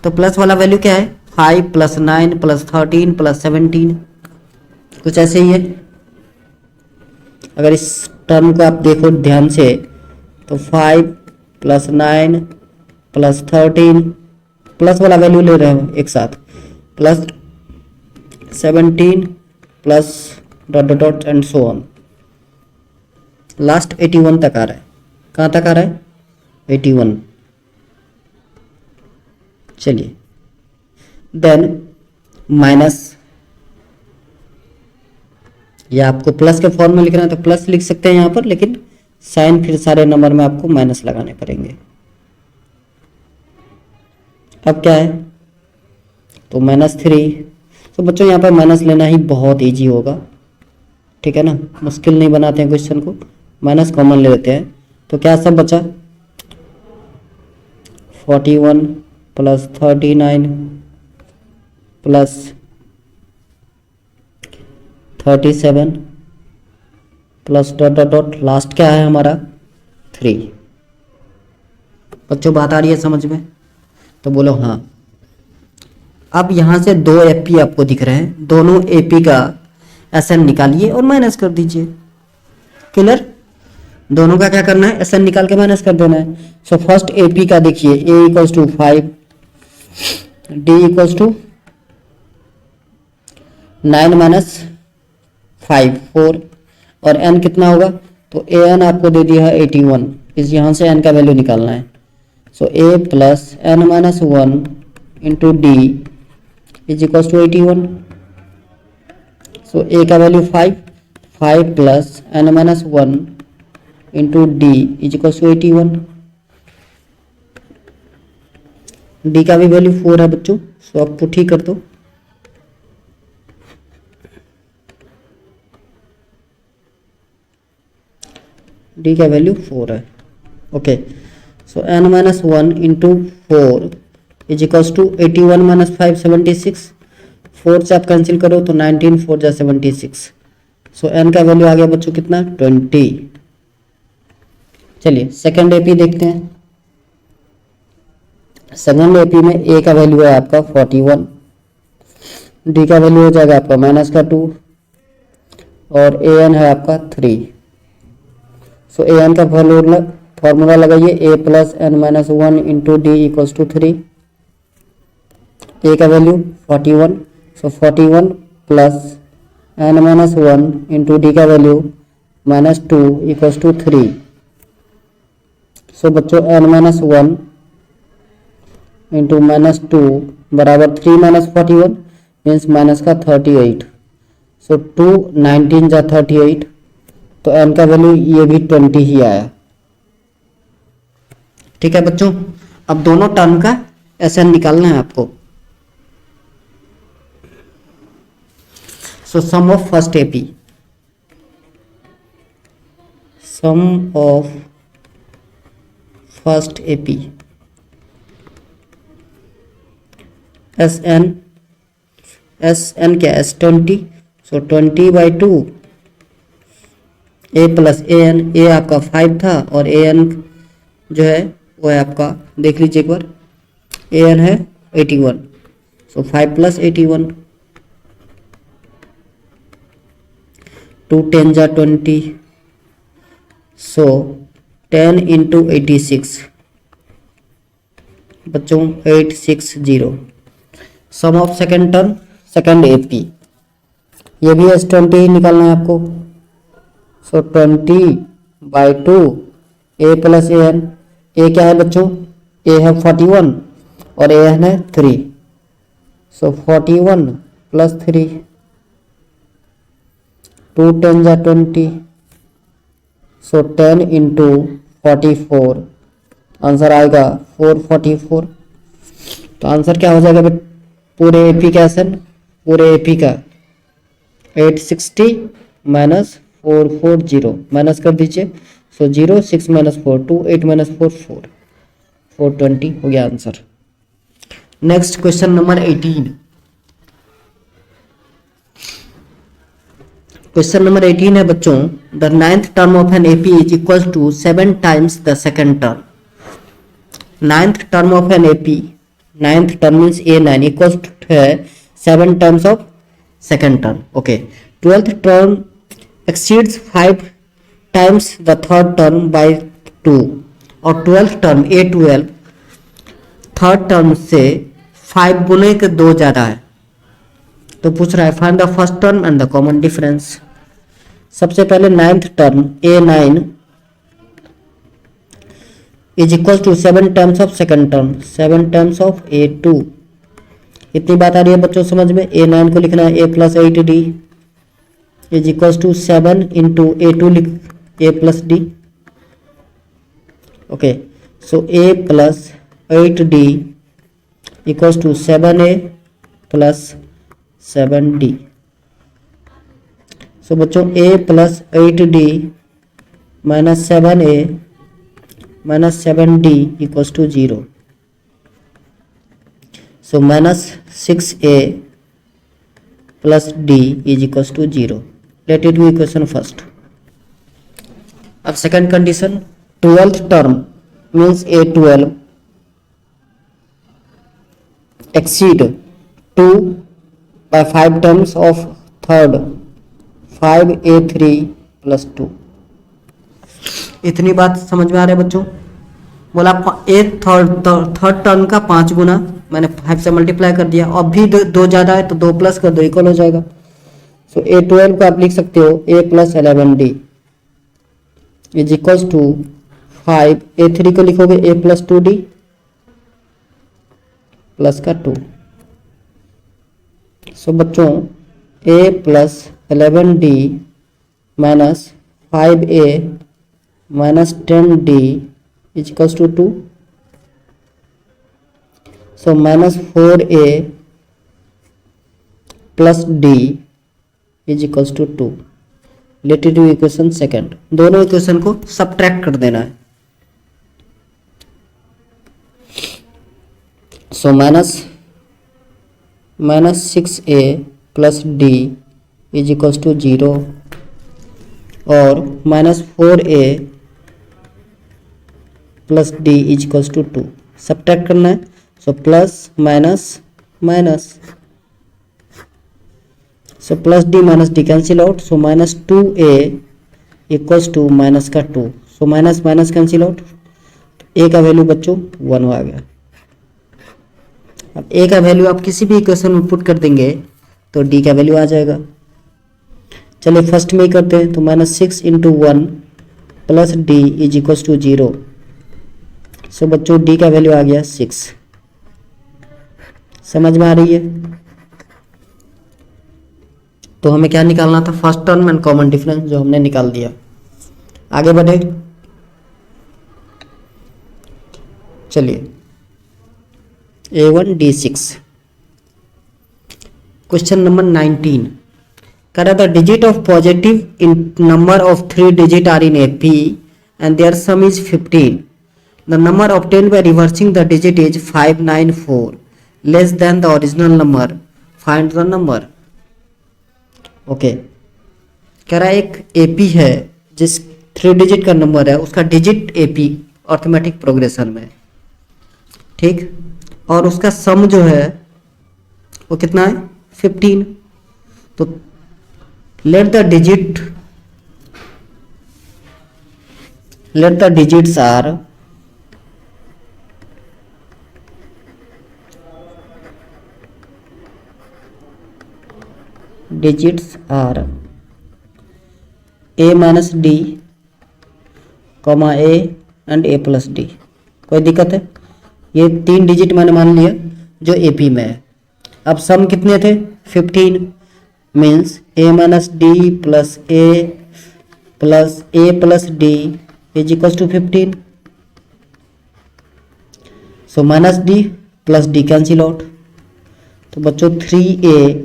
तो प्लस वाला वैल्यू क्या है? 5 प्लस 9 प्लस 13 प्लस 17, कुछ ऐसे ही है। अगर इस टर्म को आप देखो ध्यान से, तो 5 प्लस 9 प्लस 13 प्लस वाला वैल्यू ले रहे हो एक साथ, plus 17 plus dot dot dot and so on, last 81 तक आ रहा है। कहाँ तक आ रहा है? 81। चलिए, देन माइनस, या आपको प्लस के फॉर्म में लिखना है तो प्लस लिख सकते हैं यहाँ पर, लेकिन साइन फिर सारे नंबर में आपको माइनस लगाने पड़ेंगे। अब क्या है? तो -3। तो बच्चों यहाँ पर माइनस लेना ही बहुत इजी होगा, ठीक है ना, मुश्किल नहीं बनाते हैं क्वेश्चन को, माइनस कॉमन ले लेते हैं। तो क्या सब बचा? 41 plus 39 plus 37 plus dot dot dot, last क्या है हमारा? 3। बच्चों बात आ रही है समझ में? तो बोलो हाँ। अब यहाँ से 2 AP आपको दिख रहे हैं, दोनों AP का SN निकालिए और माइनस कर दीजिए। क्लियर? दोनों का क्या करना है? SN निकाल के माइनस कर देना है। सो फर्स्ट AP का देखिए, A equals to 5, D equals to 9 minus 5 4, और N कितना होगा? तो AN आपको दे दिया है 81, इस यहाँ से N का वैल्यू निकालना है। So A plus N minus 1 into D is equals to 81। So A का value 5 plus N minus 1 into D is equal to 81। D का भी वैल्यू 4 है बच्चों, सो आप पुट ही कर दो। डी का वैल्यू 4 है। Okay, so n minus 1 into 4 is equals to 81 minus 5 76। 4 से आप कैंसिल करो तो 19 4 जा 76। सो n का वैल्यू आ गया बच्चों कितना 20। चलिए सेकंड एपी देखते हैं। सेकंड एपी में ए का वैल्यू है आपका 41, डी का वैल्यू हो जाएगा आपका माइनस का 2 और ए एन है आपका 3। सो ए एन का फॉर्मूला लगाइए, a plus N minus 1 into D equals to 3। A का value 41, so 41 plus N minus 1 into D का value minus 2 equals to 3। So बच्चों एन माइनस 1 इंटू माइनस 2 बराबर 3 माइनस 41 मीन्स माइनस का 38। सो 2 19 जा 38, तो n का वैल्यू ये भी 20 ही आया। ठीक है बच्चों, अब दोनों टर्म का SN निकालना है आपको। So sum of first AP, sum of first AP SN क्या S20, so 20/2 A plus A N. ए आपका 5 था और ए एन जो है वो है आपका, देख लीजिए एक बार, ए एन है 81, सो 5 प्लस 81, 2 10 जा 20, सो 10 इंटू 86 बच्चों 860। Sum of second term second AP, ये भी S20 ही निकालना है आपको। सो 20/2 ए प्लस ए एन। ए क्या है बच्चों, ए है 41 और ए एन है 3, सो 41 प्लस 3, 2 10 जा 20, सो 10 इंटू 44, आंसर आएगा 444। तो आंसर क्या हो जाएगा पूरे एपी का SN, पूरे एपी का 860 माइनस 440 माइनस कर दीजिए, सो 0 6 माइनस 4 2 8 माइनस 4 4 420 हो गया answer. Next question number 18। Question number 18 है बच्चों, the ninth term of an AP is equal to 7 times the second term. Ninth term of an AP, ninth term means A9 equal to है 7 terms of second term. Okay, 12th term exceeds 5 times the third term by 2 और 12th term A12 third term से 5 गुने के 2 ज्यादा है। तो पूछ रहा है find the first term and the common difference. सबसे पहले ninth term A9 is equal to 7 terms of second term, 7 terms of A2। इतनी बात आ रही है बच्चों समझ में। A9 को लिखना है A plus 8D is equal to 7 into A2 लिख A plus D। Okay, so A plus 8D equal to 7A plus 7D। सो बच्चों A plus 8D minus 7A minus 7D equal to 0। So minus 6A plus D is equal to 0। Let it be equation first. अब second condition, 12th term means A12 exceed 2 by 5 terms of third 5A3 plus 2। इतनी बात समझ में आ रहा है बच्चों। बोला थर्ड टर्म का 5 गुना, मैंने 5 से मल्टीप्लाई कर दिया, अब भी 2 ज्यादा है तो 2 प्लस कर दो, इक्वल हो जाएगा। सो A12 को आप लिख सकते हो A plus 11D is equal to 5। A3 को लिखोगे A प्लस 2D प्लस का 2। सो बच्चों A plus 11D minus 5A minus 10d is equals to 2. So minus 4a plus d is equals to 2. Let it equation second. दोनों इक्वेशन को सबट्रैक्ट कर देना है. So minus 6a plus d is equals to 0 और minus 4a plus d is equals to 2. Subtract करना है. So plus minus minus. So plus D minus D cancel out. So minus 2a equals to minus का 2. So minus minus cancel out. a का वैल्यू बच्चों 1 आ गया. अब a का वैल्यू आप किसी भी इक्वेशन में पुट कर देंगे तो d का वैल्यू आ जाएगा. चलिए फर्स्ट में ही करते हैं. तो minus 6 into 1 plus D is equals to 0. So बच्चों d का वैल्यू आ गया 6. समझ में आ रही है? तो हमें क्या निकालना था? First term and common difference, जो हमने निकाल दिया. आगे बढ़े. चलिए A1D6 क्वेश्चन नंबर 19. कह the digit of positive in number of 3 digit are in AP and their sum is 15. The number obtained by reversing the digit is 594 less than the original number. Find the number. Okay. कह रहा है एक AP है जिस 3 डिजिट का नंबर है, उसका डिजिट AP अर्थमेटिक प्रोग्रेशन में, ठीक, और उसका सम जो है वो कितना है? 15. तो let the digits are a minus d, a and a plus d. कोई दिक्कत है? ये 3 डिजिट मैंने मान लिया जो AP में है. अब सम कितने थे? 15. Means a minus D plus a plus D is equals to 15. So minus D plus D cancel out. तो बच्चों 3a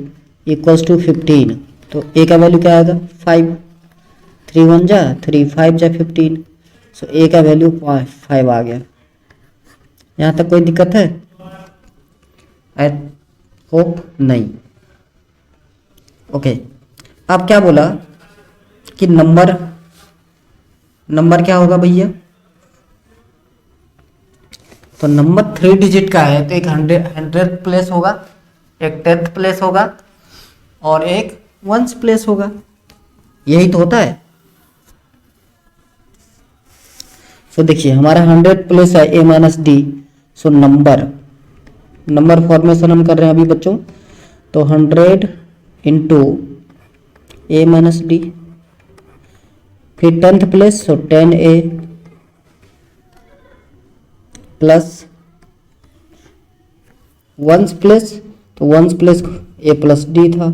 इक्वल्स टू 15. तो a का वैल्यू क्या आएगा? 5. 3 1 जा 3, 5 जा 15. सो a का वैल्यू 5 आ गया. यहाँ तक कोई दिक्कत है? आई होप नहीं. ओके. अब क्या बोला कि नंबर क्या होगा भैया? तो नंबर 3 डिजिट का है तो एक 100th प्लेस होगा, एक 10th प्लेस होगा और एक 1st प्लेस होगा. यही तो होता है. सो देखिए हमारा 100th प्लेस है a minus D. So number formation हम कर रहे हैं अभी बच्चों. तो 100 इंटू a माइनस डी. फिर 10th प्लेस, सो 10a प्लस 1st प्लेस. तो 1st place a plus D था.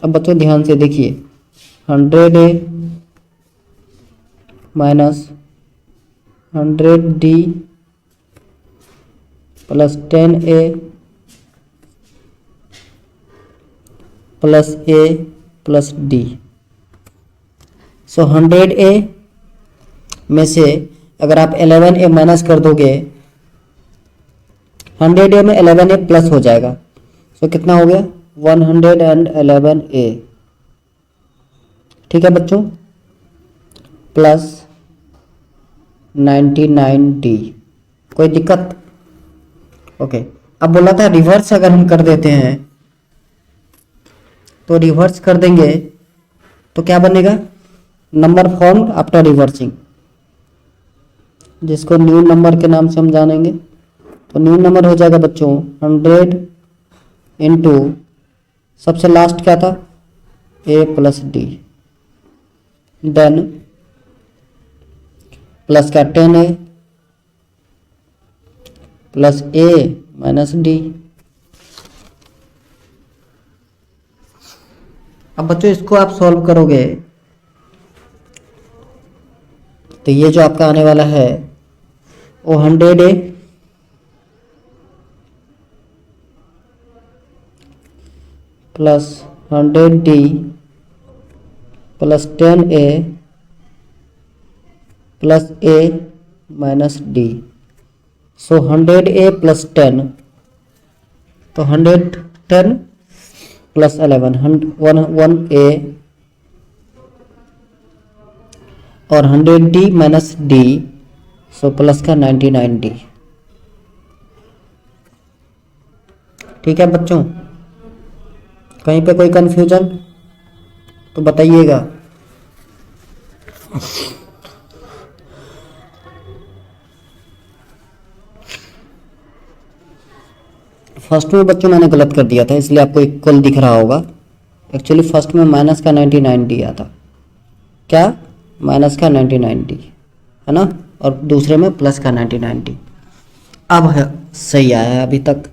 अब बच्चों ध्यान से देखिए 100a minus 100d plus 10a plus a plus d. So 100a में से अगर आप 11a माइनस कर दोगे, 100a में 11a प्लस हो जाएगा. सो कितना हो गया? 111a. ठीक है बच्चों. Plus 99d. कोई दिक्कत? ओके. अब बोला था रिवर्स अगर हम कर देते हैं तो रिवर्स कर देंगे तो क्या बनेगा? नंबर फॉर्म आफ्टर रिवर्सिंग, जिसको न्यू नंबर के नाम से हम जानेंगे. तो न्यू नंबर हो जाएगा बच्चों 100 इंटू सबसे लास्ट क्या था? a plus D. Then plus का 10a plus a minus D. अब बच्चों इसको आप सॉल्व करोगे तो ये जो आपका आने वाला है वो 100A plus 100D plus 10A plus A minus D। So 100A plus 10, तो 110 प्लस 11 1A और 100D minus D, so plus का 99D। ठीक है बच्चों, कहीं पे कोई कंफ्यूजन तो बताइएगा। फर्स्ट में बच्चों मैंने गलत कर दिया था, इसलिए आपको इक्वल दिख रहा होगा। एक्चुअली फर्स्ट में माइनस का 99D आता, क्या माइनस का 99D है ना, और दूसरे में प्लस का 99D। अब है सही आया है अभी तक।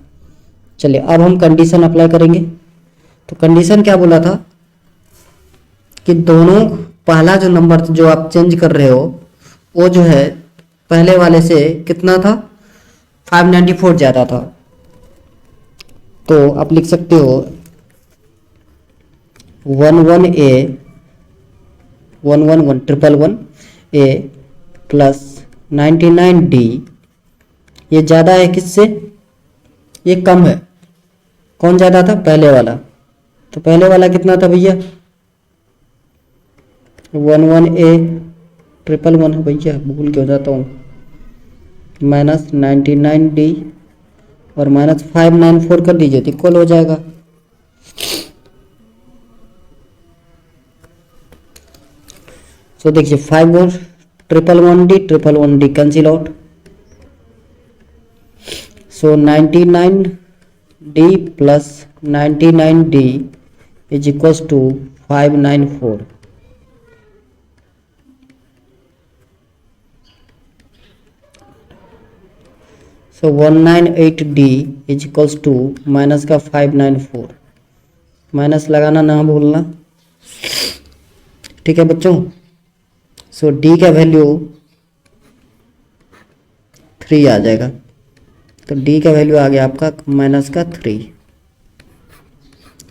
चलिए अब हम कंडीशन अप्लाई करेंगे। तो कंडीशन क्या बोला था कि दोनों पहला जो नंबर जो आप चेंज कर रहे हो वो जो है पहले वाले से कितना था, 594 ज़्यादा था। तो आप लिख सकते हो 11A 111 A प्लस 99D, ये ज़्यादा है किससे, ये कम है। कौन ज़्यादा था, पहले वाला। तो पहले वाला कितना था भैया, 11A 111 है भैया, भूल क्यों जाता हूँ, माइनस 99D और माइनस 594 कर दीजिए तो इक्वल हो जाएगा। सो देखिए 5 और 111D cancel out. So 99D plus 99D is equals to 594। So 198D is equals to minus का 594, माइनस लगाना ना भूलना। ठीक है बच्चों। सो D का वैल्यू 3 आ जाएगा। तो D का वैल्यू आ गया आपका माइनस का 3।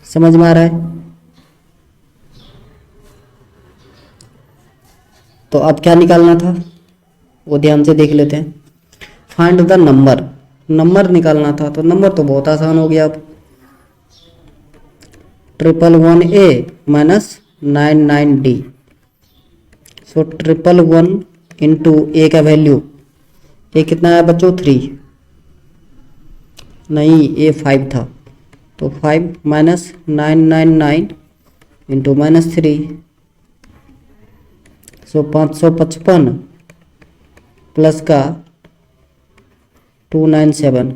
समझ में आ रहा है। तो अब क्या निकालना था वो ध्यान से देख लेते हैं। फाइंड द नंबर, नंबर निकालना था। तो नंबर तो बहुत आसान हो गया। अब 111A minus 99D, so 111 into A का वैल्यू, ए कितना है बच्चों, 3 नहीं, A 5 था। तो 5 माइनस 999 इंटू माइनस 3, सो 555 प्लस का 297,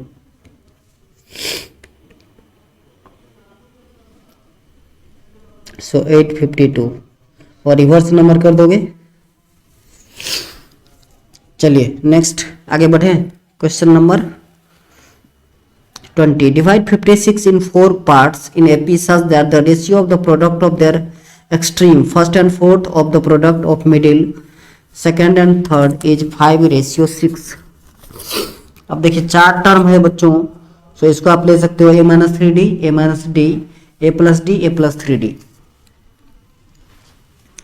सो 852 और रिवर्स नंबर कर दोगे। चलिए नेक्स्ट आगे बढ़े। Question number 20, divide 56 in 4 parts in AP such that the ratio of the product of their extreme first and fourth of the product of middle second and third is 5:6। अब देखिए 4 टर्म है बच्चों, सो इसको आप ले सकते हो a minus 3D, a minus D, a plus D, a plus 3D।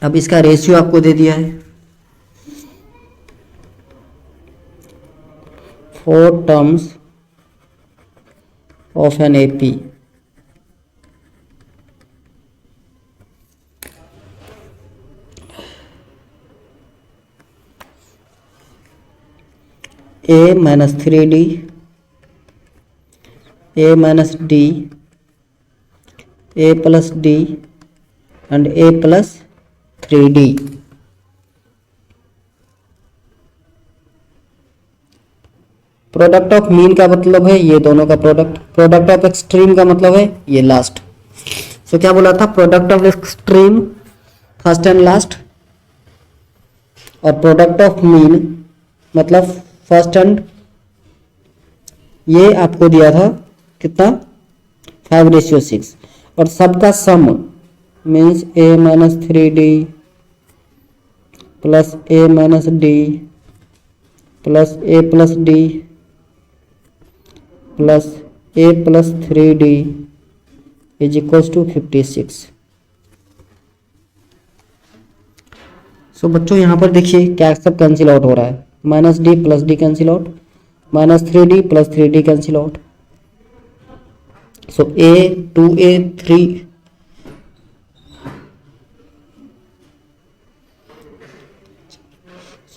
अब इसका रेशियो आपको दे दिया है। 4 terms of an AP a minus 3D, a minus D, a plus D and a plus 3D। Product of mean का मतलब है ये दोनों का प्रोडक्ट, प्रोडक्ट ऑफ एक्सट्रीम का मतलब है ये लास्ट। सो क्या बोला था, product of extreme first and last, और प्रोडक्ट ऑफ मीन मतलब फर्स्ट एंड, ये आपको दिया था कितना, 5:6, और सबका sum means a minus 3D plus a minus D plus a plus d plus a plus 3d is equals to 56। So बच्चों यहाँ पर देखिए क्या सब कैंसिल आउट हो रहा है, minus D plus D cancel out, minus 3d plus 3d cancel out. So a 2a 3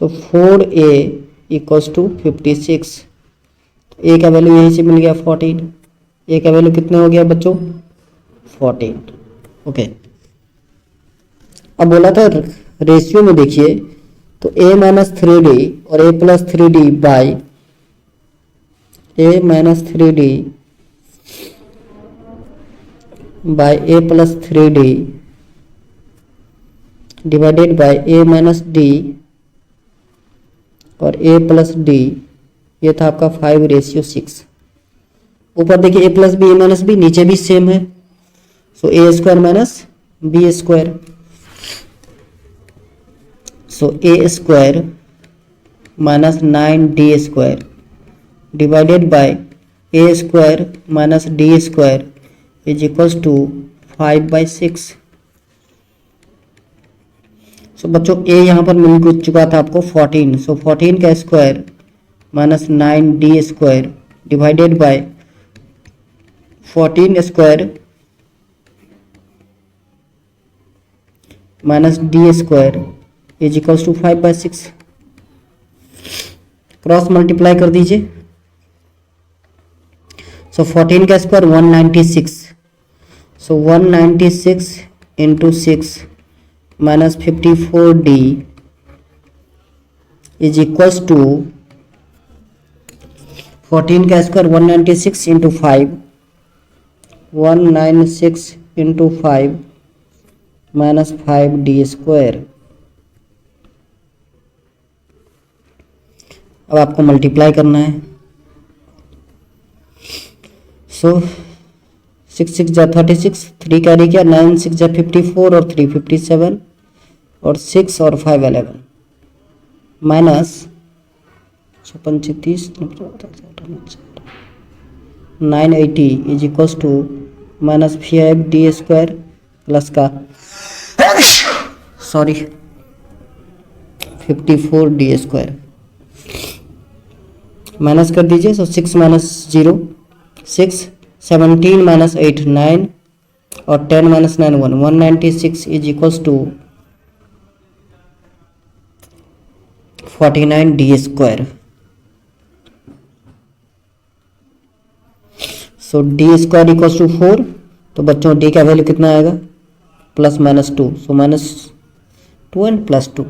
so 4a equals to 56। a का वैल्यू यहीं से मिल गया 14, a का वैल्यू कितने हो गया बच्चों 14। ओके, अब बोला था रेशियो में देखिए तो a माइनस 3d और a plus 3d by a minus 3d by a plus 3d divided by a minus d और a प्लस d, ये था आपका 5:6। ऊपर देखिए a plus b a minus b, नीचे भी सेम है, so a square minus b square, so a square minus 9d square divided by a square minus d square is equals to 5/6। So बच्चों a यहाँ पर मिल चुका था आपको 14, सो 14 का square minus 9d square divided by 14 square minus d square is equals to 5/6। Cross multiply कर दीजिए, सो 14 का square 196, so 196 into 6 minus 54d is equals to 14 का square 196 into 5, 196 into 5 minus 5d square. अब आपको मल्टीप्लाई करना है, सो 6 6 जा 36, 3 कैरी किया, 9 6 जा 54 और 3 57 और 6 और 5 11 minus 56 30 980 is equals to minus 5d square plus का सॉरी 54d स्क्वायर माइनस कर दीजिए, सो 6 माइनस 0 6, 17 माइनस 8 9 और 10 minus 9 1, 196 is equals to 49d square. So d square equals to 4, तो बच्चों d का वैल्यू कितना आएगा plus minus 2, so minus 2 and plus 2।